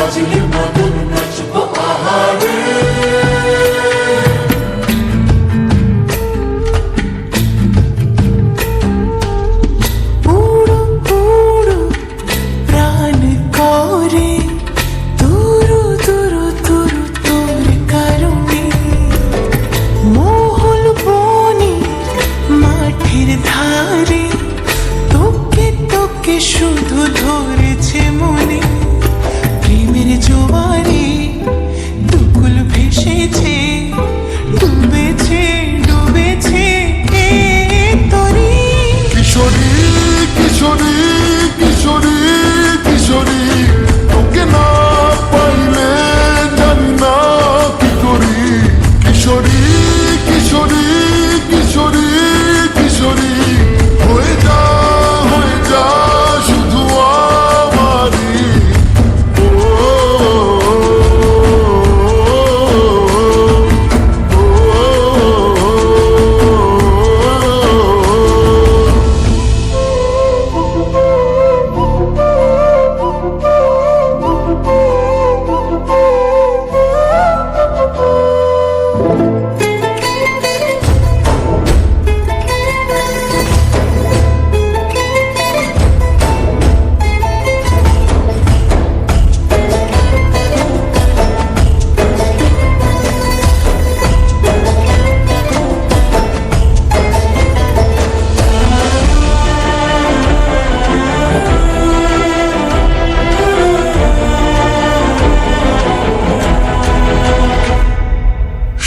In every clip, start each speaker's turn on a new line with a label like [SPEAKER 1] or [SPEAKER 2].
[SPEAKER 1] বাজলে মদন নাচবো আহারে।
[SPEAKER 2] উড়ো উড়ো প্রাণ করে তুরু তুরু তুরু তোর কারণে, মহল বনে মাঠের ধারে তোকে তোকে শুধু ধরেছে মনে। প্রেমের জোয়ারে দুকুল ভেসেছে, ডুবেছে ডুবেছে এ তরি।
[SPEAKER 3] কিশোরী কিশোরী কিশোরী কিশোরী, তোকে না পাইলে জানি না কি করি। কিশোরী কিশোরী কিশোরী কিশোরী, হয়ে যা শুধু আমারই। ও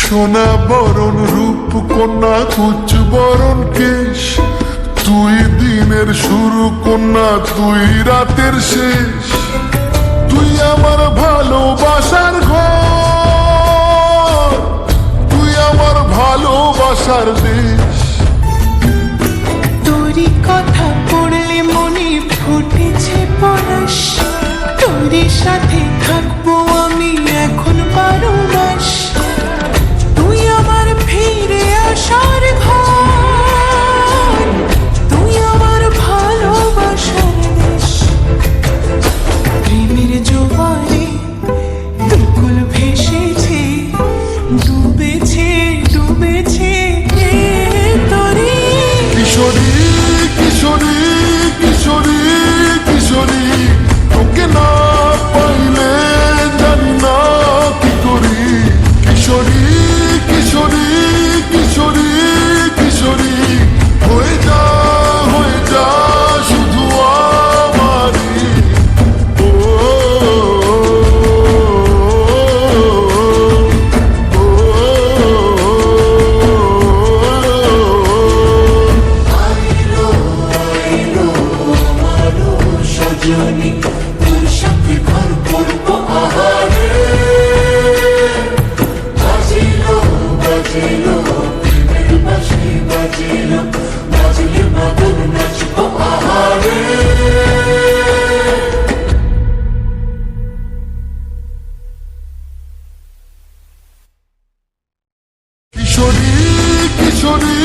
[SPEAKER 3] সোনা বরণ রূপ কন্যা কুচ বরণ কেশ, তুই দিনের শুরু কন্যা তুই রাতের শেষ। তুই আমার ভালোবাসার ঘর, তুই আমার ভালোবাসার দেশ।
[SPEAKER 2] তোরই কথা পড়লে মনে ফুটেছে পরশ, তোরই সাথে থাকবো আমি এখন 12 মাস। তুই আমার ফিরে আসার ঘর, তুই আমার ভালোবাসার দেশ। প্রেমের জোয়ারে দুকুল ভেসেছে, ডুবেছে ডুবেছে এ তরি।
[SPEAKER 3] কিশোরী কিশোরী কিশোরী কিশোরী, তোকে না পাইলে জানি না কি করি। কিশোরী কিশোরী কিশোরী কিশোরী, হয়ে যা শুধু আমারই। ও
[SPEAKER 1] আইলো আইলো আমারও সজনী, তোর সাথে ঘর করবো আহারে। বাজিলো বাজিলো প্রেমের বাঁশি বাজিলো, বাজলে মদন নাচবো আহারে।
[SPEAKER 3] কিশোরী কিশোরী